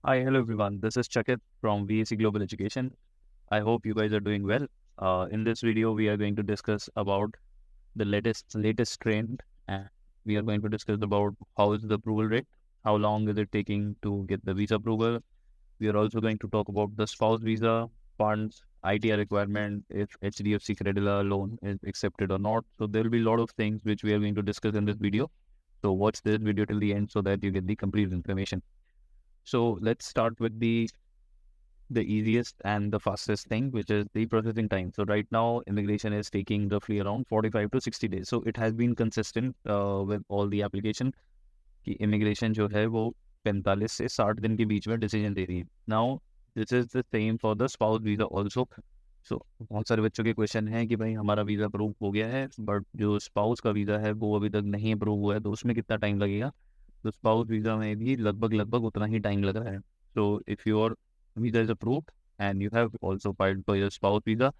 Hi, hello everyone. This is Chakit from VAC Global Education. I hope you guys are doing well. In this video, we are going to discuss about the latest trend, and we are going to discuss about how is the approval rate, how long is it taking to get the visa approval. We are also going to talk about the spouse visa, funds, ITR requirement, if HDFC Credila loan is accepted or not. So there will be a lot of things which we are going to discuss in this video. So watch this video till the end so that you get the complete information. So let's start with the easiest and the fastest thing, which is the processing time. So right now, immigration is taking roughly around 45 to 60 days. So it has been consistent with all the application कि immigration जो है वो 45 से 60 दिन के बीच में decision दे रही है. Now this is the same for the spouse visa also. So बहुत सारे बच्चों के क्वेश्चन है कि भाई हमारा वीज़ा अप्रूव हो गया है बट जो स्पाउस का वीज़ा है वो अभी तक नहीं अप्रूव हुआ है, तो उसमें कितना टाइम लगेगा. तो स्पाउस वीज़ा में भी लगभग उतना ही टाइम लग रहा है. So if your visa is approved and you have also filed for your spouse visa,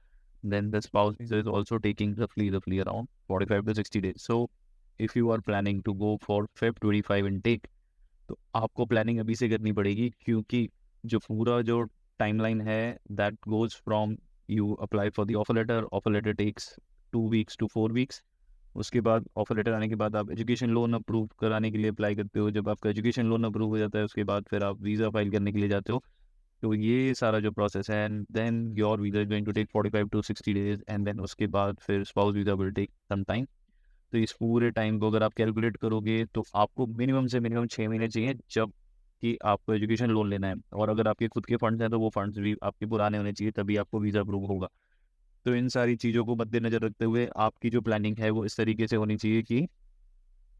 then the spouse visa is also taking roughly around 45 to 60 days. So if you are planning to go for Feb 25 intake, तो आपको planning अभी से करनी पड़ेगी, क्योंकि जो पूरा जो टाइमलाइन है that goes from you apply for the offer letter takes 2 weeks to 4 weeks. उसके बाद ऑफर लेटर आने के बाद आप एजुकेशन लोन अप्रूव कराने के लिए अप्लाई करते हो. जब आपका एजुकेशन लोन अप्रूव हो जाता है उसके बाद फिर आप वीज़ा फाइल करने के लिए जाते हो. तो ये सारा जो प्रोसेस है, and then your visa is going to take 45 to 60 days, and then उसके बाद फिर spouse visa will take some time. तो इस पूरे टाइम को अगर आप कैलकुलेट करोगे तो आपको मिनिमम से मिनिमम 6 महीने चाहिए जब कि आपको एजुकेशन लोन लेना है. और अगर आपके खुद के फंड्स हैं तो वो फंड्स भी आपके पुराने होने चाहिए, तभी आपको वीज़ा अप्रूव होगा. तो इन सारी चीज़ों को मद्देनजर रखते हुए आपकी जो प्लानिंग है वो इस तरीके से होनी चाहिए कि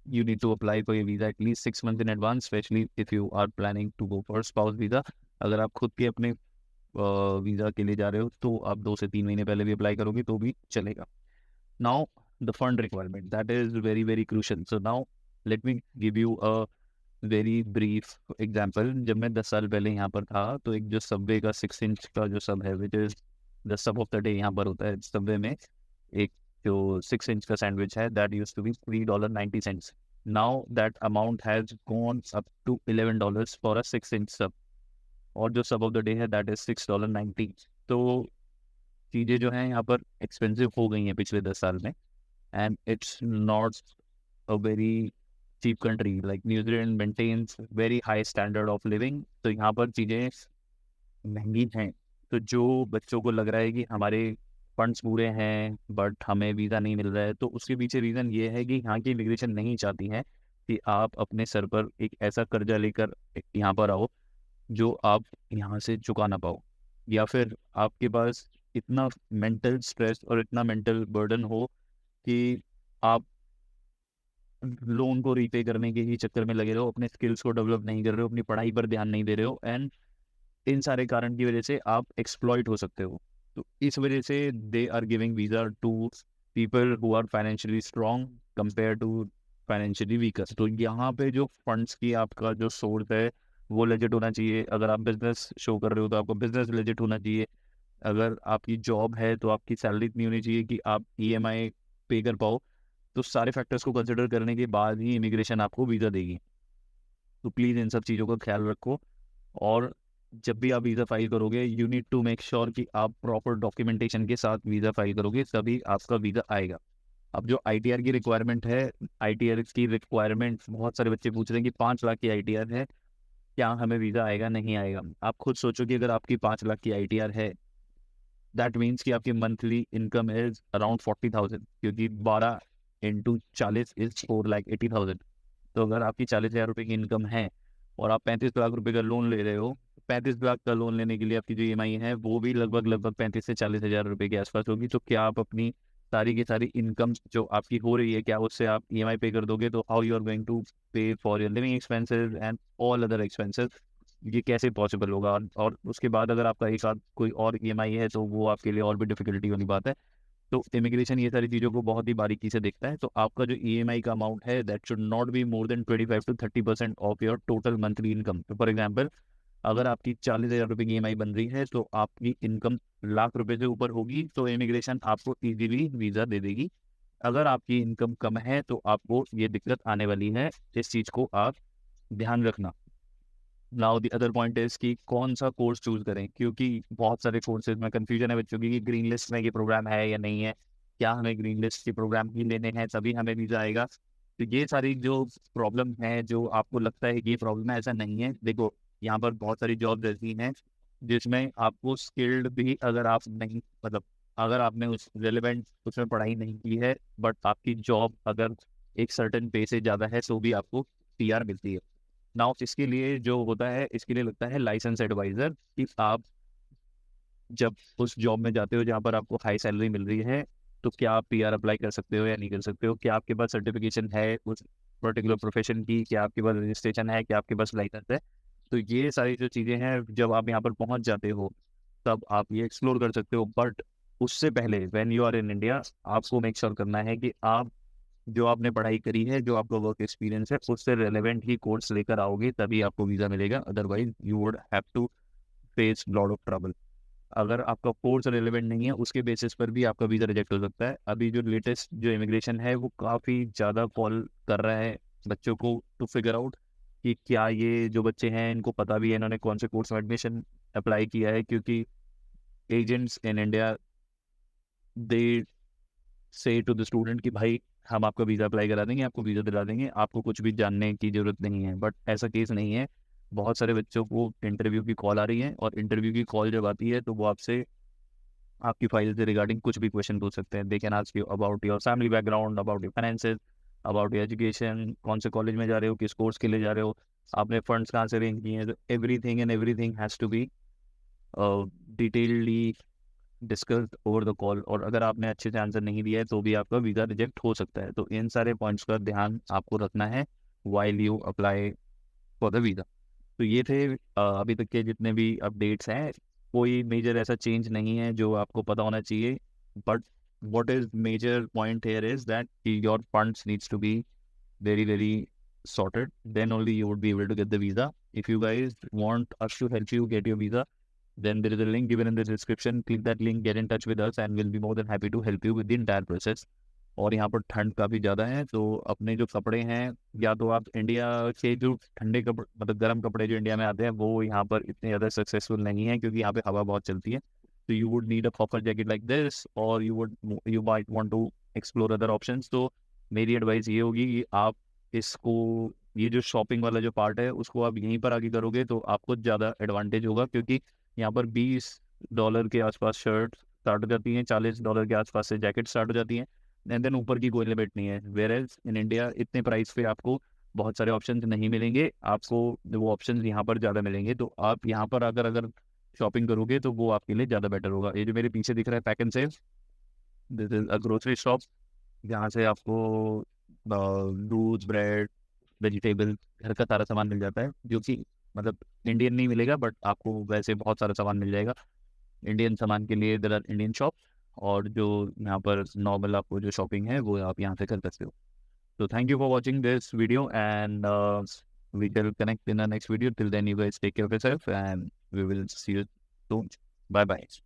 you need to apply for your visa at least 6 months in advance, especially if you are planning to go for spouse visa. अगर आप खुद के अपने वीज़ा के लिए जा रहे हो तो आप 2 से 3 महीने पहले भी अप्लाई करोगे तो भी चलेगा. Now the fund requirement, that is very crucial. So now let me give you a very brief example. जब मैं 10 साल पहले यहाँ पर था तो एक जो सबवे का 6 इंच का जो सब है which is the sub of the day यहाँ पर होता है सबवे में, एक जो 6 इंच का सैंडविच है that use to be $3.90. Now that amount has gone up to $11 for a 6 inch sub. और जो सब ऑफ द डे है दैट इज $6.90. तो चीज़ें जो हैं यहाँ पर एक्सपेंसिव हो गई हैं पिछले 10 साल में, and it's not a very cheap country. Like New Zealand maintains very high standard of living. तो यहाँ पर चीज़ें महंगी हैं. तो जो बच्चों को लग रहा है कि हमारे फंड्स पूरे हैं बट हमें वीज़ा नहीं मिल रहा है, तो उसके पीछे रीज़न ये है कि यहाँ की इमिग्रेशन नहीं चाहती है कि आप अपने सर पर एक ऐसा कर्जा लेकर यहाँ पर आओ जो आप यहाँ से चुका ना पाओ, या फिर आपके पास इतना मेंटल स्ट्रेस और इतना मेंटल बर्डन हो कि आप लोन को रीपे करने के ही चक्कर में लगे रहो, अपने स्किल्स को डेवलप नहीं कर रहे हो, अपनी पढ़ाई पर ध्यान नहीं दे रहे हो, एंड इन सारे कारण की वजह से आप एक्सप्लॉइट हो सकते हो. तो इस वजह से they are giving visa to people who are financially strong compare to financially weaker. तो यहाँ पे जो फंड्स की आपका जो सोर्स है वो लेजिट होना चाहिए. अगर आप बिजनेस शो कर रहे हो तो आपको बिजनेस लेजिट होना चाहिए. अगर आपकी जॉब है तो आपकी सैलरी इतनी होनी चाहिए कि आप ईएमआई पे कर पाओ. तो सारे फैक्टर्स को कंसिडर करने के बाद ही इमिग्रेशन आपको वीज़ा देगी. तो प्लीज़ इन सब चीज़ों का ख्याल रखो. और जब भी आप वीज़ा फाइल करोगे you need to make sure कि आप प्रॉपर डॉक्यूमेंटेशन के साथ वीज़ा फाइल करोगे, तभी आपका वीज़ा आएगा. अब जो आईटीआर की रिक्वायरमेंट है, आईटीआर की रिक्वायरमेंट बहुत सारे बच्चे पूछ रहे हैं कि 5 लाख की आईटीआर है, क्या हमें वीज़ा आएगा नहीं आएगा. आप खुद सोचो कि अगर आपकी 5 लाख की आईटीआर है दैट मीन्स कि आपकी मंथली इनकम इज अराउंड 40,000, क्योंकि 12 × 40 इज 4,80,000. तो अगर आपकी 40,000 रुपये की इनकम है और आप 35 लाख रुपये का लोन ले रहे हो, 35 लाख का लोन लेने के लिए आपकी जो ईएमआई है वो भी लगभग 35 से 40 हज़ार रुपये के आसपास होगी. तो क्या आप अपनी सारी की सारी इनकम जो आपकी हो रही है क्या उससे आप ईएमआई पे कर दोगे? तो how you are going to pay for your living expenses and all other expenses, ये कैसे पॉसिबल होगा? और उसके बाद अगर आपका एक आध कोई और ईएमआई है तो वो आपके लिए और भी डिफिकल्टी वाली बात है. तो इमिग्रेशन ये सारी चीज़ों को बहुत ही बारीकी से देखता है. तो आपका जो ईएमआई का अमाउंट है that should not be more than 25 to 30% of your total monthly income. तो फॉर एग्जांपल अगर आपकी 40,000 रुपये की ईएमआई बन रही है तो आपकी इनकम लाख रुपए से ऊपर होगी तो इमिग्रेशन आपको इजीली वीज़ा दे देगी. अगर आपकी इनकम कम है तो आपको ये दिक्कत आने वाली है. इस चीज़ को आप ध्यान रखना. Now the other point is कि कौन सा कोर्स चूज करें, क्योंकि बहुत सारे कोर्सेज में कंफ्यूजन है बच्चों की कि ग्रीन लिस्ट में ये प्रोग्राम है या नहीं है, क्या हमें ग्रीन लिस्ट के प्रोग्राम ही लेने हैं तभी हमें वीज़ा आएगा। तो ये सारी जो प्रॉब्लम है, जो आपको लगता है कि ये प्रॉब्लम है, ऐसा नहीं है। देखो, यहाँ पर बहुत सारी जॉब ऐसी हैं जिसमें आपको स्किल्ड भी, अगर आप नहीं, मतलब अगर आपने उस रेलिवेंट उसमें पढ़ाई नहीं की है, बट आपकी जॉब अगर एक सर्टेन पे से ज़्यादा है तो भी आपको पीआर मिलती है। नाउ इसके लिए जो होता है, इसके लिए लगता है लाइसेंस एडवाइजर, कि आप जब उस जॉब में जाते हो जहाँ पर आपको हाई सैलरी मिल रही है, तो क्या आप पीआर अप्लाई कर सकते हो या नहीं कर सकते हो, क्या आपके पास सर्टिफिकेशन है उस पर्टिकुलर प्रोफेशन की, क्या आपके पास रजिस्ट्रेशन है, क्या आपके पास लाइसेंस है। तो ये सारी जो चीज़ें हैं, जब आप यहाँ पर पहुँच जाते हो तब आप ये एक्सप्लोर कर सकते हो। बट उससे पहले when you are in India, आपको मेक श्योर करना है कि आप जो आपने पढ़ाई करी है, जो आपका वर्क एक्सपीरियंस है, उससे रेलेवेंट ही कोर्स लेकर आओगे तभी आपको वीज़ा मिलेगा। Otherwise you would have to face lot of trouble. अगर आपका कोर्स रेलेवेंट नहीं है, उसके बेसिस पर भी आपका वीज़ा रिजेक्ट हो सकता है। अभी जो लेटेस्ट जो इमिग्रेशन है, वो काफ़ी ज़्यादा कॉल कर रहा है बच्चों को टू फिगर आउट कि क्या ये जो बच्चे हैं इनको पता भी है इन्होंने कौन से कोर्स में एडमिशन अप्लाई किया है। क्योंकि एजेंट्स इन इंडिया, दे से टू द स्टूडेंट कि भाई हम आपका वीज़ा अप्लाई करा देंगे, आपको वीज़ा दिला देंगे, आपको कुछ भी जानने की ज़रूरत नहीं है। बट ऐसा केस नहीं है। बहुत सारे बच्चों को इंटरव्यू की कॉल आ रही है, और इंटरव्यू की कॉल जब आती है तो वो आपसे आपकी फाइल से रिगार्डिंग कुछ भी क्वेश्चन पूछ सकते हैं। They can ask you about your family background, about your finances, about your education, कौन से कॉलेज में जा रहे हो, किस कोर्स के लिए जा रहे हो, आपने फंड्स कहाँ से अरेंज किए हैं। तो everything and everything has to be detailedly discussed over the call. और अगर आपने अच्छे से आंसर नहीं दिया है तो भी आपका वीज़ा रिजेक्ट हो सकता है। तो इन सारे पॉइंट्स का ध्यान आपको रखना है while you apply for the visa. तो ये थे अभी तक के जितने भी अपडेट्स हैं। कोई मेजर ऐसा चेंज नहीं है जो आपको पता होना चाहिए। But what is major point here is that your funds needs to be very very sorted, then only you would be able to get the visa. If you guys want us to help you get your visa, then there is a link given in the description. Click that link, get in touch with us, and we'll be more than happy to help you with the entire process. और यहाँ पर ठंड काफ़ी ज़्यादा है, तो अपने जो कपड़े हैं, या तो आप इंडिया के जो ठंडे कपड़े, मतलब गर्म कपड़े जो इंडिया में आते हैं, वो यहाँ पर इतने ज़्यादा सक्सेसफुल नहीं है, क्योंकि यहाँ पे हवा बहुत चलती है। तो you would need a proper jacket like this, और you might want to explore other options. तो मेरी एडवाइस ये होगी कि आप इसको, ये जो शॉपिंग वाला जो पार्ट है, उसको आप यहीं पर आगे करोगे तो आपको ज़्यादा एडवांटेज होगा। क्योंकि यहाँ पर $20 के आसपास शर्ट स्टार्ट हो जाती हैं, $40 के आसपास से जैकेट स्टार्ट हो जाती हैं, एंड देन ऊपर की कोई लिमिट नहीं है। वेयर एज इन इंडिया इतने प्राइस पे आपको बहुत सारे ऑप्शंस नहीं मिलेंगे, आपको वो ऑप्शंस यहाँ पर ज़्यादा मिलेंगे। तो आप यहाँ पर अगर अगर शॉपिंग करोगे तो वो आपके लिए ज़्यादा बेटर होगा। ये जो मेरे पीछे दिख रहा है pack and save, this is a grocery shop, जहाँ से आपको दूध, ब्रेड, वेजिटेबल, घर का सारा सामान मिल जाता है, जो कि मतलब इंडियन नहीं मिलेगा, बट आपको वैसे बहुत सारा सामान मिल जाएगा। इंडियन सामान के लिए देयर आर इंडियन शॉप, और जो यहाँ पर नॉर्मल आपको जो शॉपिंग है वो आप यहाँ से कर सकते हो। So thank you for watching this video, and we will connect in the next video. Till then, you guys take care of yourself, and we will see you soon. Bye bye.